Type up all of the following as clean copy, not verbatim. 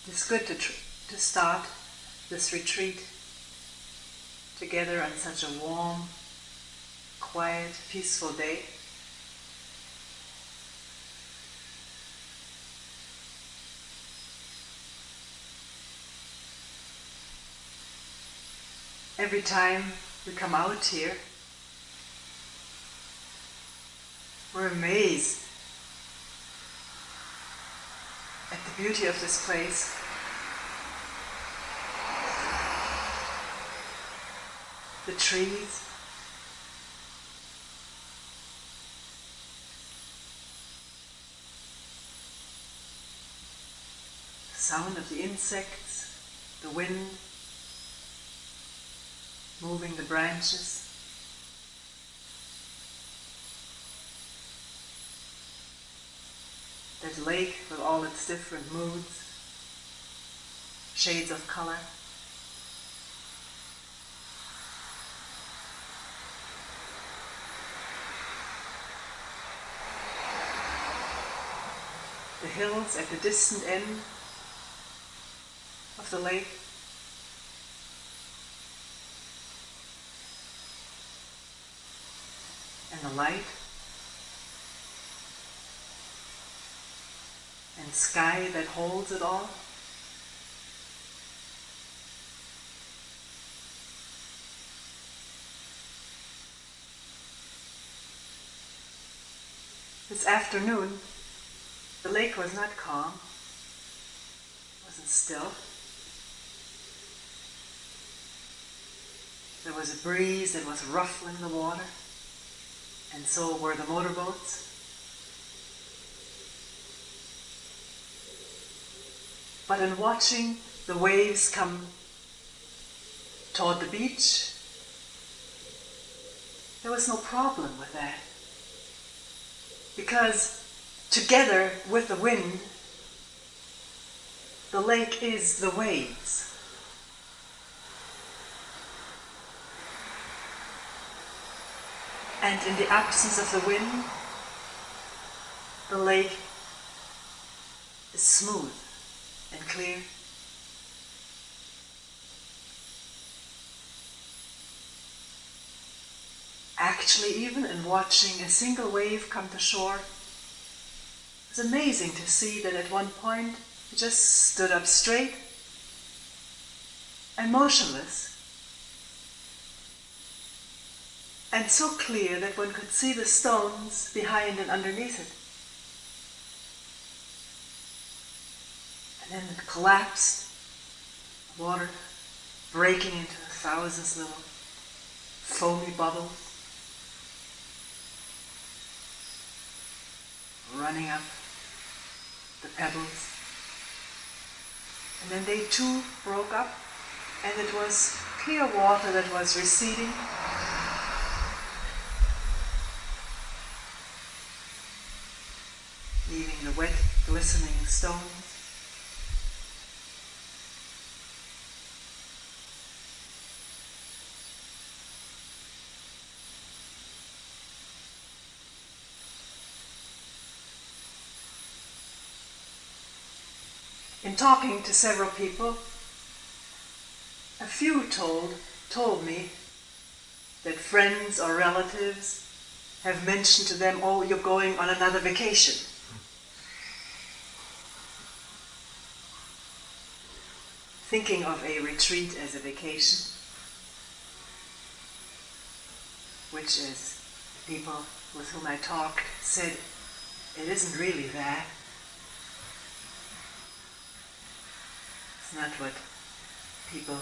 It's good to start this retreat together on such a warm, quiet, peaceful day. Every time we come out here, we're amazed at the beauty of this place. The trees, the sound of the insects, the wind moving the branches. That lake with all its different moods, shades of color. The hills at the distant end of the lake. And the light. And sky that holds it all. This afternoon, the lake was not calm, wasn't still. There was a breeze that was ruffling the water, and so were the motorboats. But in watching the waves come toward the beach, there was no problem with that. Because together with the wind, the lake is the waves. And in the absence of the wind, the lake is smooth and clear. Actually, even in watching a single wave come to shore, it's amazing to see that at one point it just stood up straight and motionless, and so clear that one could see the stones behind and underneath it. And then it collapsed, the water breaking into 1,000 little foamy bubbles, running up the pebbles. And then they too broke up, and it was clear water that was receding. Leaving the wet, glistening stones. In talking to several people, a few told me that friends or relatives have mentioned to them, "Oh, you're going on another vacation." Thinking of a retreat as a vacation, which, as people with whom I talked said, it isn't really that. It's not what people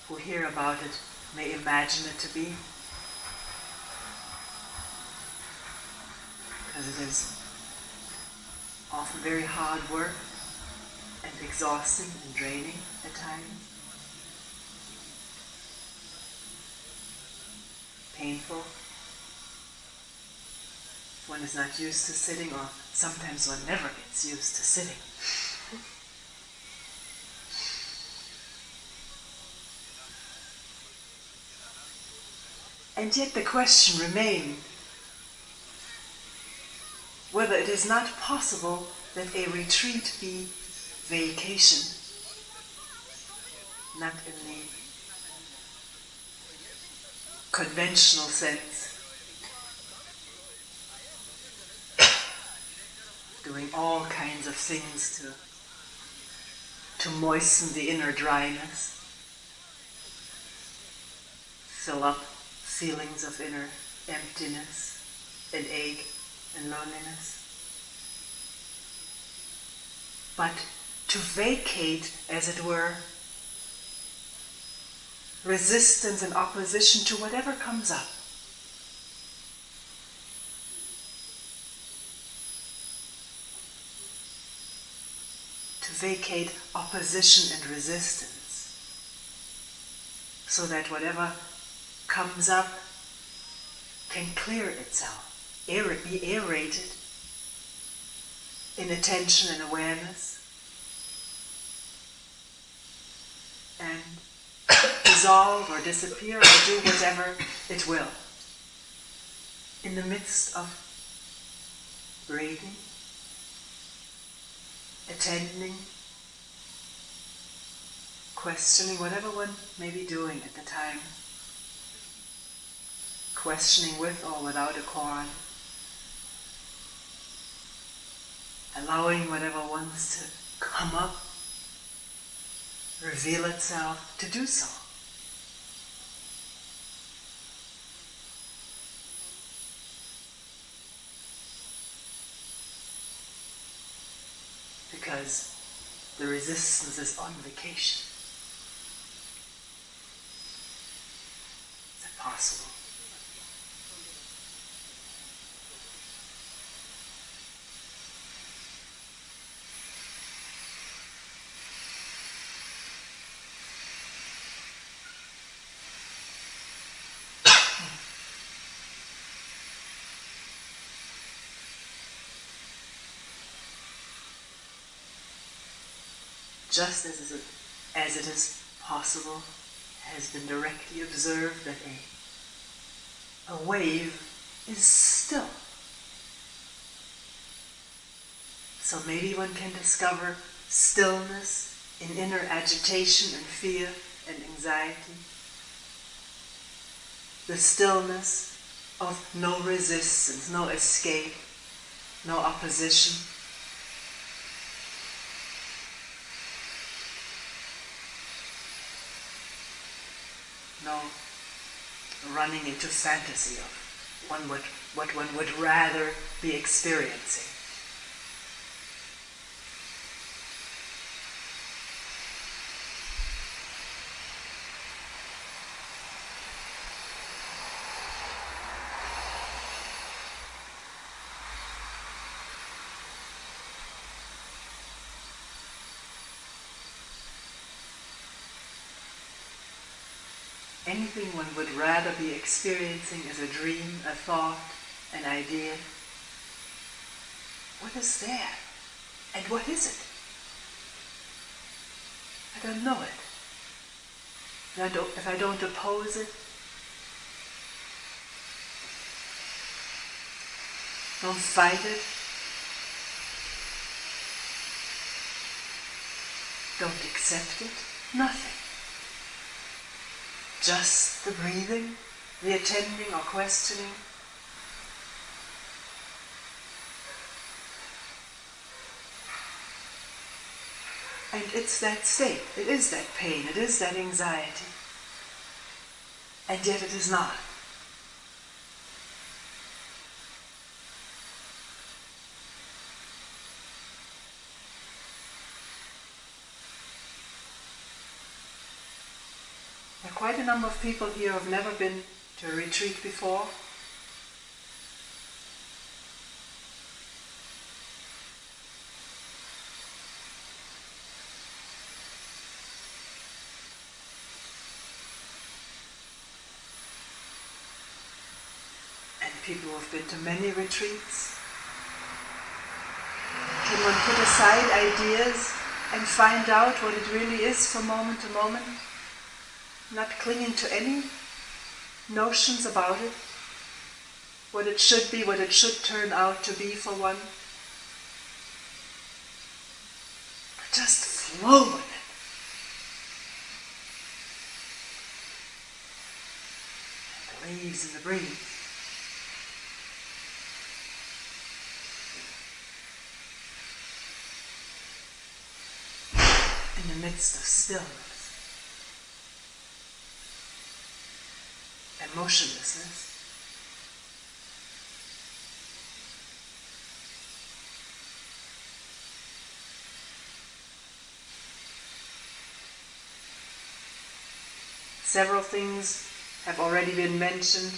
who hear about it may imagine it to be. Because it is often very hard work and exhausting and draining at times. Painful. If one is not used to sitting, or sometimes one never gets used to sitting. And yet the question remained whether it is not possible that a retreat be vacation, not in the conventional sense, doing all kinds of things to moisten the inner dryness, fill up feelings of inner emptiness and ache and loneliness. But to vacate, as it were, resistance and opposition to whatever comes up. To vacate opposition and resistance, so that whatever comes up can clear itself, be aerated in attention and awareness, and dissolve or disappear or do whatever it will. In the midst of breathing, attending, questioning, whatever one may be doing at the time, questioning with or without a koan, allowing whatever wants to come up, reveal itself, to do so. Because the resistance is on vacation. Is it possible? Just as it is possible, has been directly observed that a wave is still. So maybe one can discover stillness in inner agitation and fear and anxiety. The stillness of no resistance, no escape, no opposition. No running into fantasy of what one would rather be experiencing. Anything one would rather be experiencing as a dream, a thought, an idea. What is there? And what is it? I don't know it. If I don't oppose it, don't fight it, don't accept it, nothing. Just the breathing, the attending or questioning. And it's that state, it is that pain, it is that anxiety. And yet it is not. There are quite a number of people here who have never been to a retreat before. And people who have been to many retreats. Can one put aside ideas and find out what it really is from moment to moment? Not clinging to any notions about it, what it should be, what it should turn out to be for one. just flow with it. And the leaves and the breeze. In the midst of stillness and motionlessness. Several things have already been mentioned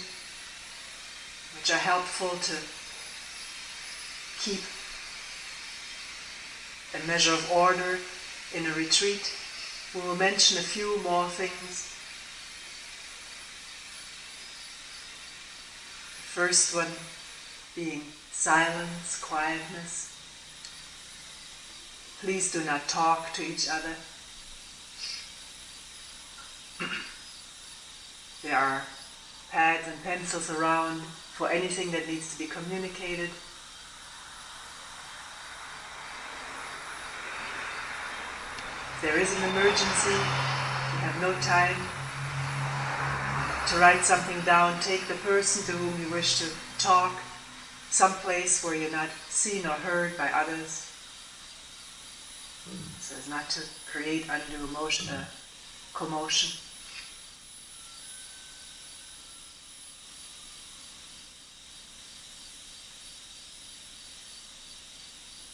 which are helpful to keep a measure of order in a retreat. We will mention a few more things. The first one being silence, quietness. Please do not talk to each other. There are pads and pencils around for anything that needs to be communicated. If there is an emergency, you have no time to write something down, take the person to whom you wish to talk, someplace where you're not seen or heard by others, so as not to create undue commotion.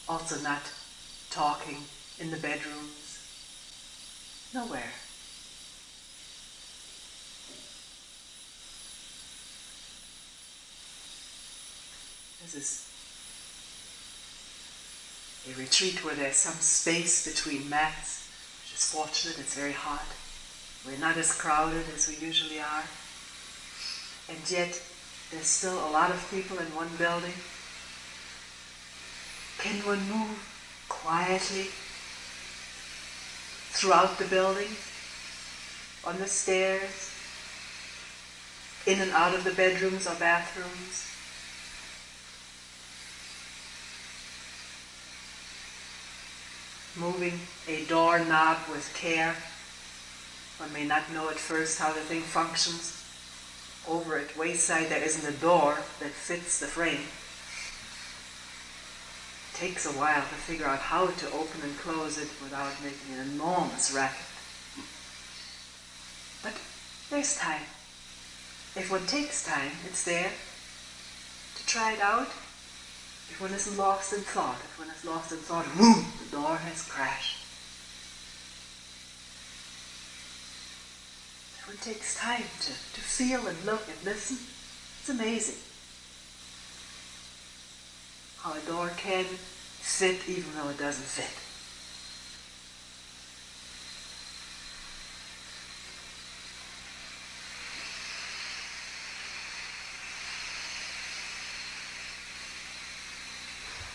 Also not talking in the bedrooms. Nowhere. This is a retreat where there's some space between mats, which is fortunate. It's very hot. We're not as crowded as we usually are. And yet, there's still a lot of people in one building. Can one move quietly throughout the building, on the stairs, in and out of the bedrooms or bathrooms? Moving a doorknob with care. One may not know at first how the thing functions. Over at wayside there isn't a door that fits the frame. It takes a while to figure out how to open and close it without making an enormous racket. But there's time. If one takes time, it's there to try it out. If one isn't lost in thought, boom, the door has crashed. If one takes time to feel and look and listen, it's amazing how a door can fit even though it doesn't fit.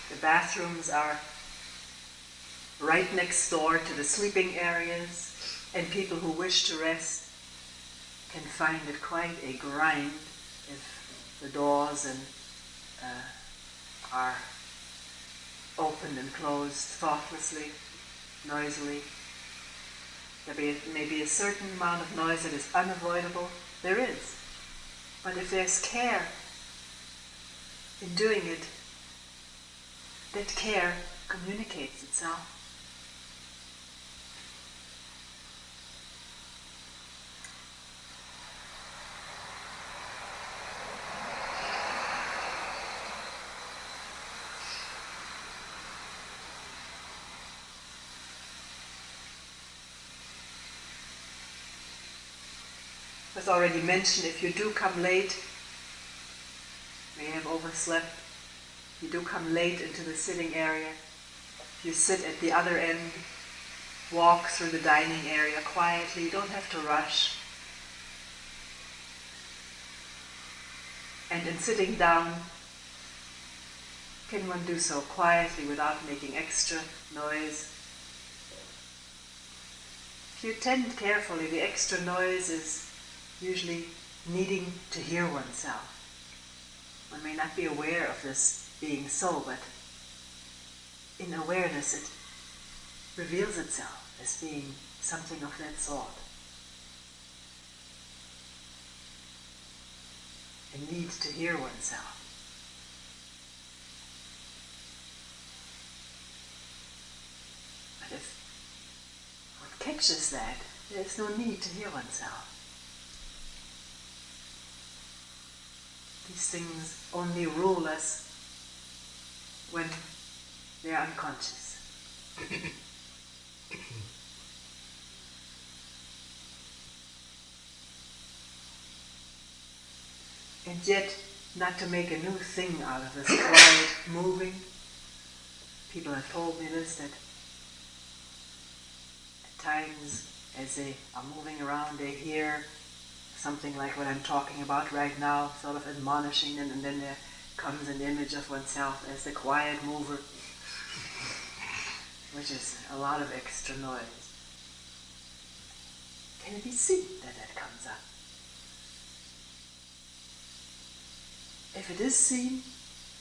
The bathrooms are right next door to the sleeping areas, and people who wish to rest can find it quite a grind if the doors are opened and closed thoughtlessly, noisily. There may be a certain amount of noise that is unavoidable. There is. But if there's care in doing it, that care communicates itself. As already mentioned, if you do come late, may have overslept, you do come late into the sitting area, if you sit at the other end, walk through the dining area quietly, you don't have to rush. And in sitting down, can one do so quietly without making extra noise? If you attend carefully, the extra noise is usually needing to hear oneself. One may not be aware of this being so, but in awareness reveals itself as being something of that sort. A need to hear oneself. But if one catches that, there is no need to hear oneself. These things only rule us when they are unconscious. And yet, not to make a new thing out of this quiet moving. People have told me this, that at times as they are moving around they hear something like what I'm talking about right now, sort of admonishing them, and then there comes an image of oneself as the quiet mover, which is a lot of extra noise. Can it be seen that that comes up? If it is seen,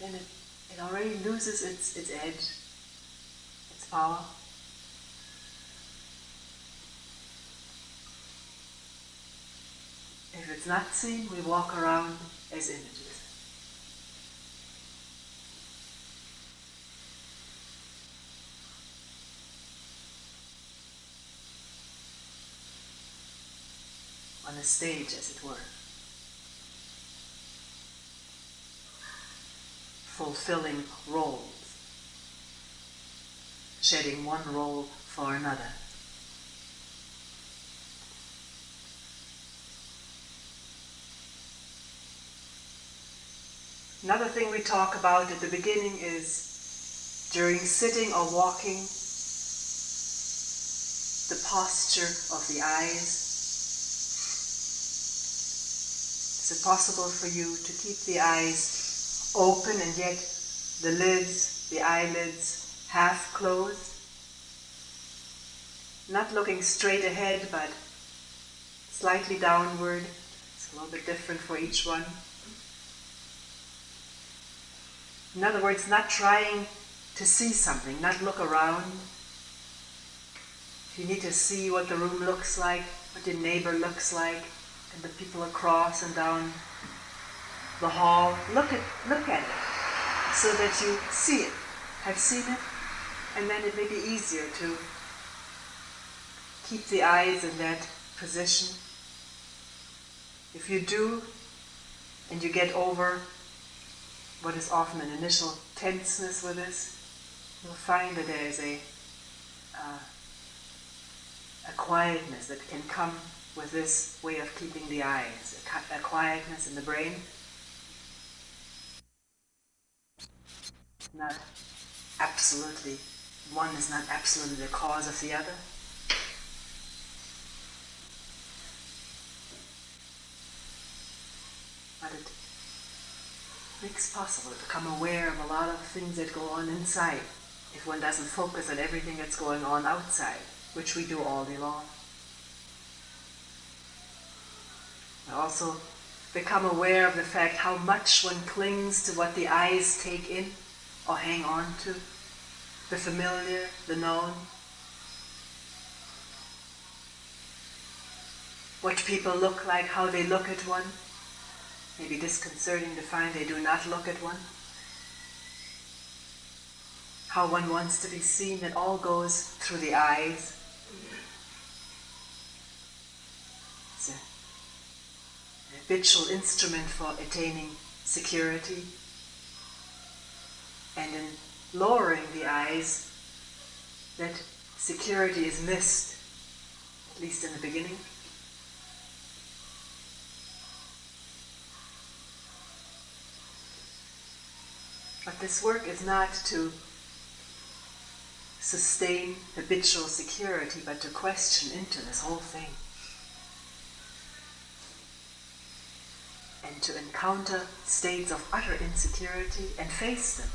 then it already loses its edge, its power. If it's not seen, we walk around as images. On a stage, as it were. Fulfilling roles. Shedding one role for another. Another thing we talk about at the beginning is during sitting or walking, the posture of the eyes. Is it possible for you to keep the eyes open and yet the lids, the eyelids, half closed? Not looking straight ahead, but slightly downward. It's a little bit different for each one. In other words, not trying to see something, not look around. If you need to see what the room looks like, what your neighbor looks like, and the people across and down the hall, look at it so that you see it, have seen it, and then it may be easier to keep the eyes in that position. If you do, and you get over what is often an initial tenseness with this, you'll find that there is a quietness that can come with this way of keeping the eyes, a quietness in the brain. Not absolutely, one is not absolutely the cause of the other. But it makes possible to become aware of a lot of things that go on inside if one doesn't focus on everything that's going on outside, which we do all day long. I also become aware of the fact how much one clings to what the eyes take in or hang on to, the familiar, the known. What people look like, how they look at one. Maybe disconcerting to find they do not look at one. How one wants to be seen, that all goes through the eyes. It's an habitual instrument for attaining security. And in lowering the eyes, that security is missed, at least in the beginning. But this work is not to sustain habitual security, but to question into this whole thing. And to encounter states of utter insecurity and face them,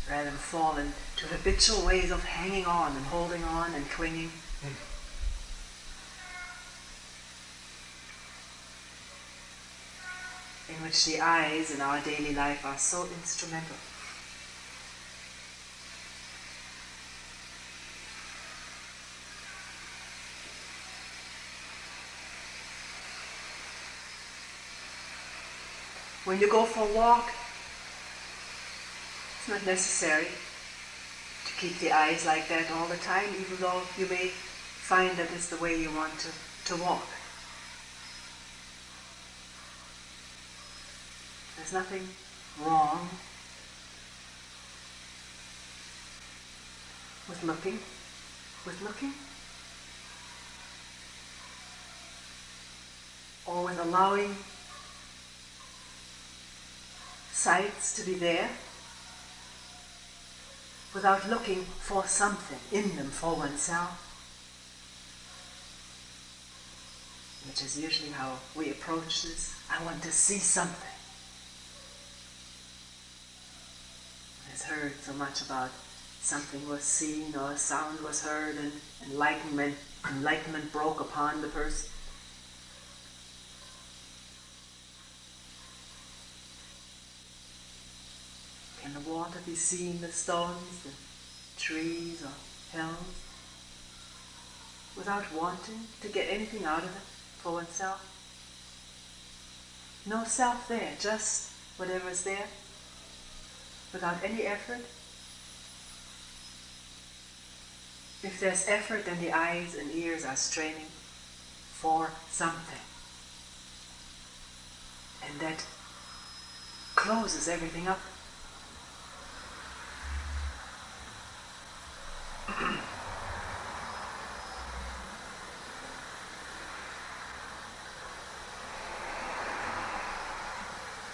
rather than fall into habitual ways of hanging on and holding on and clinging. In which the eyes in our daily life are so instrumental. When you go for a walk, it's not necessary to keep the eyes like that all the time, even though you may find that it's the way you want to walk. There's nothing wrong with looking, or with allowing sights to be there without looking for something in them for oneself, which is usually how we approach this. I want to see something. One has heard so much about something was seen or a sound was heard and enlightenment broke upon the person. Can the water be seen, the stones, the trees or hills, without wanting to get anything out of it for oneself? No self there, just whatever is there, without any effort. If there's effort, then the eyes and ears are straining for something. And that closes everything up.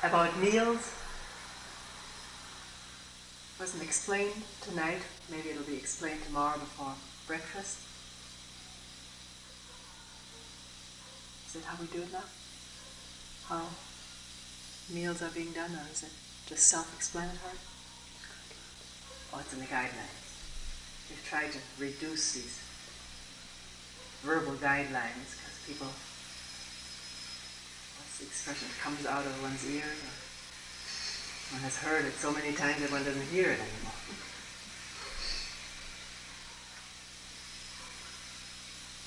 About meals, wasn't explained tonight. Maybe it'll be explained tomorrow before breakfast. Is that how we do it now? How meals are being done, or is it just self-explanatory? Oh, it's in the guidelines. We've tried to reduce these verbal guidelines because people, what's the expression, it comes out of one's ears, or one has heard it so many times that one doesn't hear it anymore.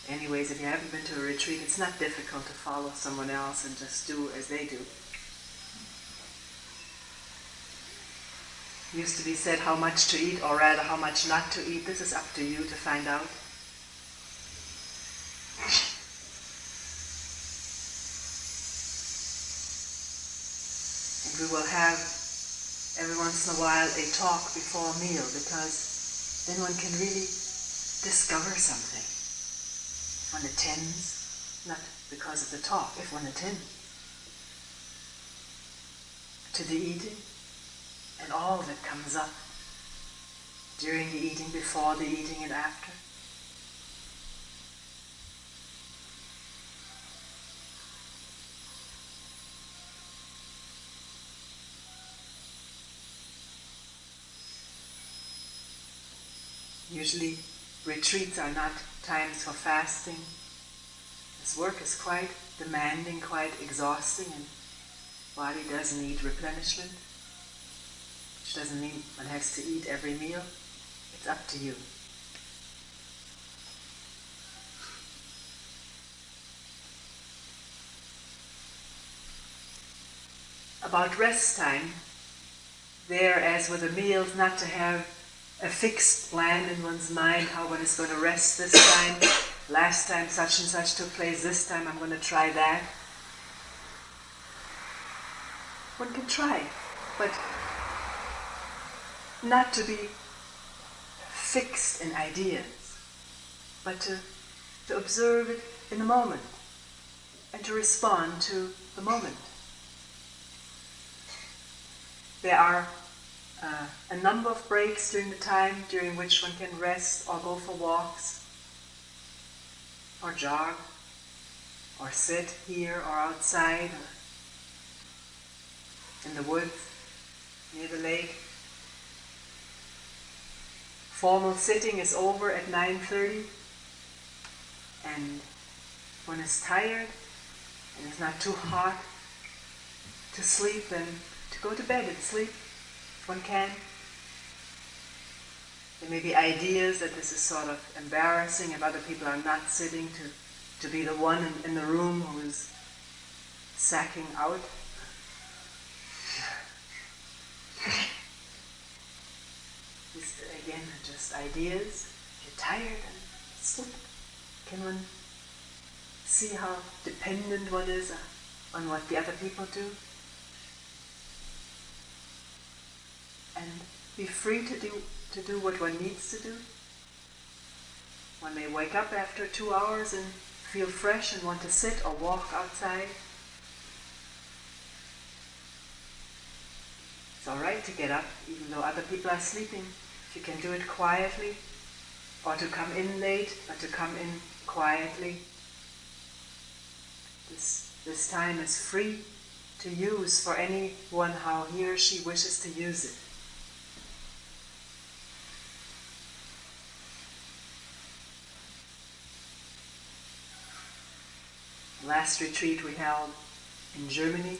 Anyways, if you haven't been to a retreat, it's not difficult to follow someone else and just do as they do. It used to be said how much to eat, or rather how much not to eat. This is up to you to find out. And we will have every once in a while a talk before a meal, because then one can really discover something. If one attends, not because of the talk, if one attends to the eating and all that comes up during the eating, before the eating, and after. Usually retreats are not times for fasting. This work is quite demanding, quite exhausting, and body does need replenishment, which doesn't mean one has to eat every meal. It's up to you. About rest time, there, as with the meals, not to have a fixed plan in one's mind how one is going to rest this time. Last time such and such took place, this time I'm going to try that. One can try, but not to be fixed in ideas, but to observe it in the moment and to respond to the moment. There are a number of breaks during the time during which one can rest or go for walks or jog or sit here or outside or in the woods near the lake. Formal sitting is over at 9:30, and one is tired and it's not too hot to sleep, then to go to bed and sleep if one can. There may be ideas that this is sort of embarrassing if other people are not sitting, to be the one in the room who is sacking out. These, again, just ideas. If you're tired, then sleep. Can one see how dependent one is on what the other people do? And be free to do what one needs to do. One may wake up after 2 hours and feel fresh and want to sit or walk outside. It's all right to get up even though other people are sleeping. If you can do it quietly, or to come in late, or to come in quietly. This time is free to use for anyone how he or she wishes to use it. Last retreat we held in Germany,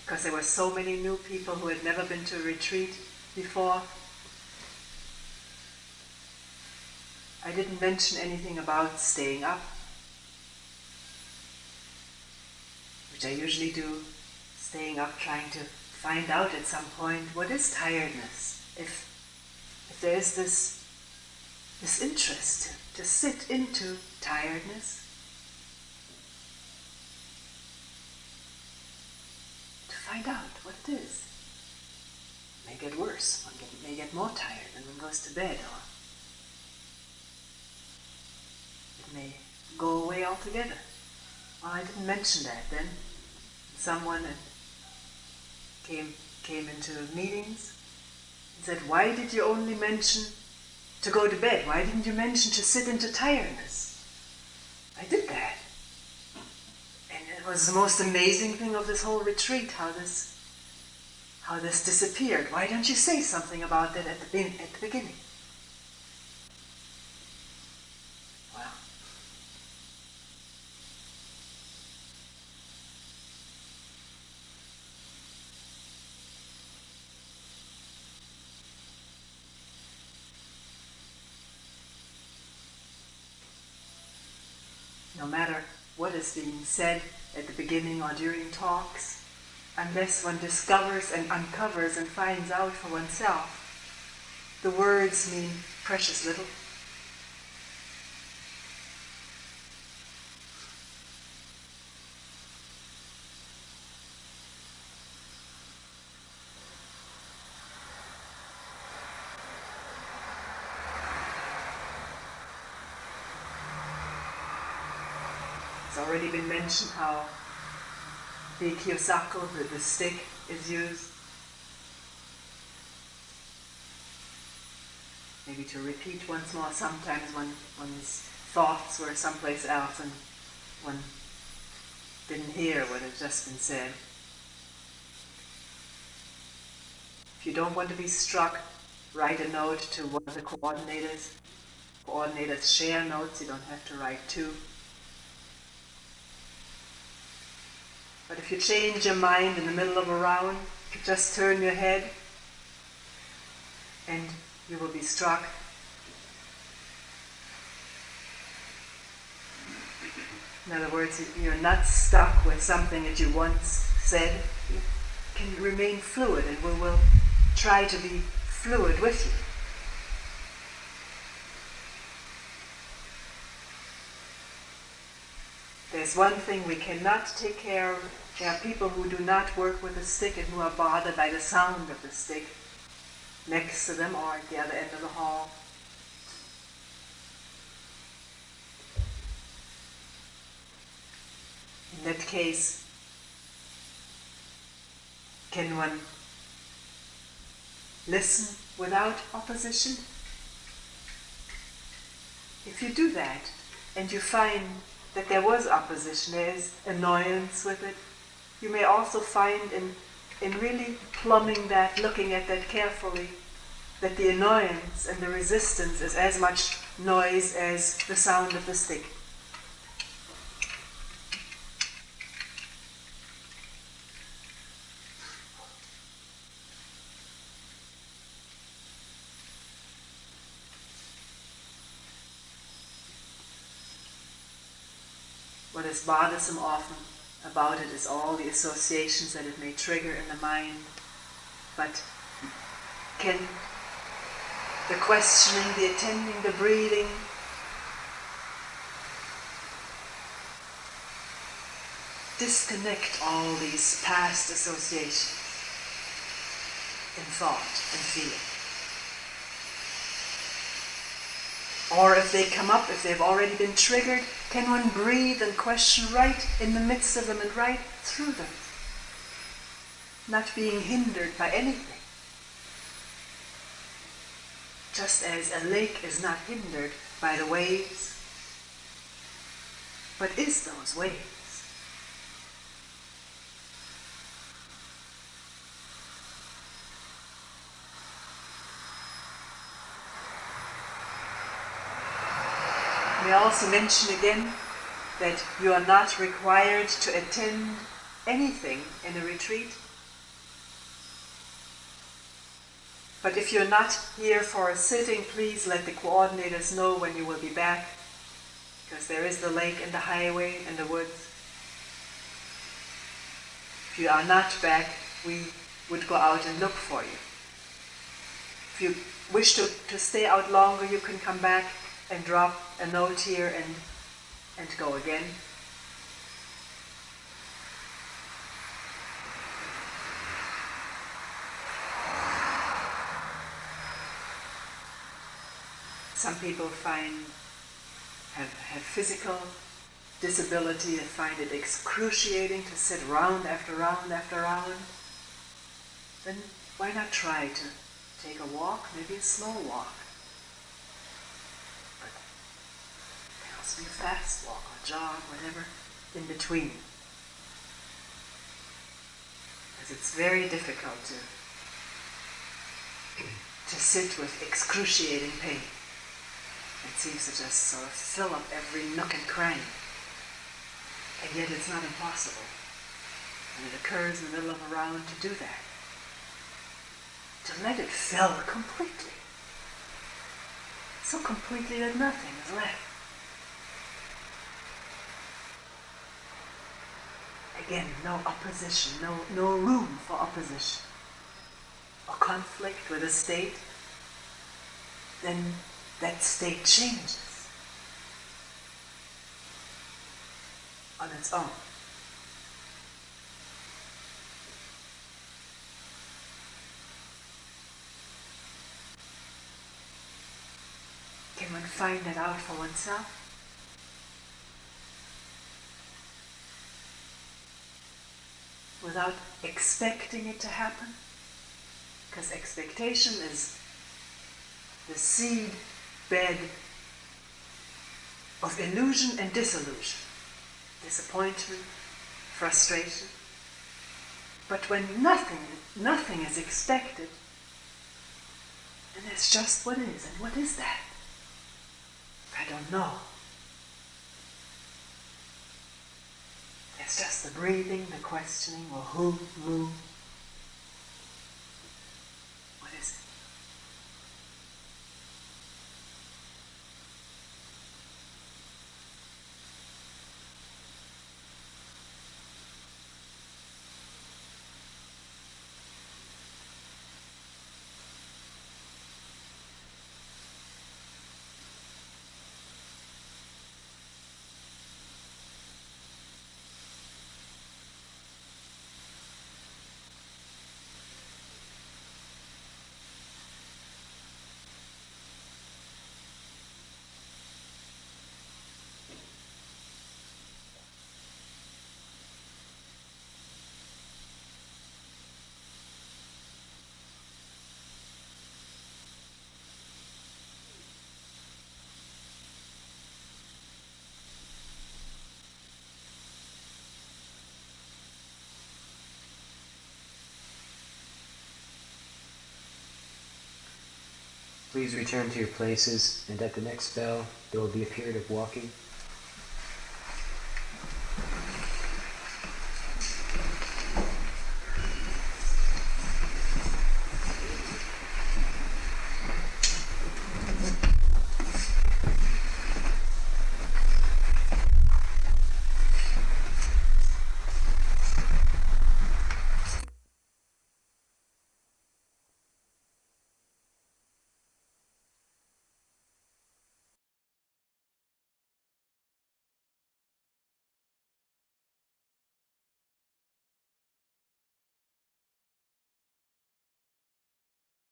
because there were so many new people who had never been to a retreat before. I didn't mention anything about staying up, which I usually do, staying up trying to find out at some point what is tiredness. If there is this interest to sit into tiredness, to find out what it is. It may get worse, one may get more tired when one goes to bed, or it may go away altogether. Well, I didn't mention that then. Someone came into meetings and said, "Why did you only mention to go to bed? Why didn't you mention to sit into tiredness?" I did that. And it was the most amazing thing of this whole retreat, how this disappeared. Why don't you say something about that at the beginning? Wow. No matter what is being said at the beginning or during talks, unless one discovers and uncovers and finds out for oneself, the words mean precious little. It's already been mentioned how the kiyosako, the stick, is used. Maybe to repeat once more, sometimes one's thoughts were someplace else and one didn't hear what had just been said. If you don't want to be struck, write a note to one of the coordinators. Coordinators share notes, you don't have to write two. But if you change your mind in the middle of a round, you just turn your head and you will be struck. In other words, you're not stuck with something that you once said. You can remain fluid, and we will try to be fluid with you. There's one thing we cannot take care of. There are people who do not work with a stick and who are bothered by the sound of the stick next to them or at the other end of the hall. In that case, can one listen without opposition? If you do that and you find that there was opposition, there is annoyance with it, you may also find in really plumbing that, looking at that carefully, that the annoyance and the resistance is as much noise as the sound of the stick. What is bothersome often about it is all the associations that it may trigger in the mind. But can the questioning, the attending, the breathing, disconnect all these past associations in thought and feeling. Or if they come up, if they've already been triggered, can one breathe and question right in the midst of them and right through them? Not being hindered by anything. Just as a lake is not hindered by the waves, but is those waves. We also mention again that you are not required to attend anything in a retreat. But if you're not here for a sitting, please let the coordinators know when you will be back, because there is the lake and the highway and the woods. If you are not back, we would go out and look for you. If you wish to stay out longer, you can come back and drop a note here and go again. Some people have physical disability and find it excruciating to sit round after round after round. Then why not try to take a walk, maybe a slow walk? But it can also be a fast walk or jog, whatever, in between. Because it's very difficult to sit with excruciating pain. It seems to just sort of fill up every nook and cranny. And yet it's not impossible. And it occurs in the middle of a round to do that. To let it fill completely. So completely that nothing is left. Again, no opposition, no room for opposition or conflict with a state. Then that state changes on its own. Can one find that out for oneself? Without expecting it to happen? Because expectation is the seed bed of illusion and disillusion, disappointment, frustration. But when nothing is expected, then it's just what is. And what is that? I don't know. It's just the breathing, the questioning, or who, what is it? Please return to your places, and at the next bell, there will be a period of walking.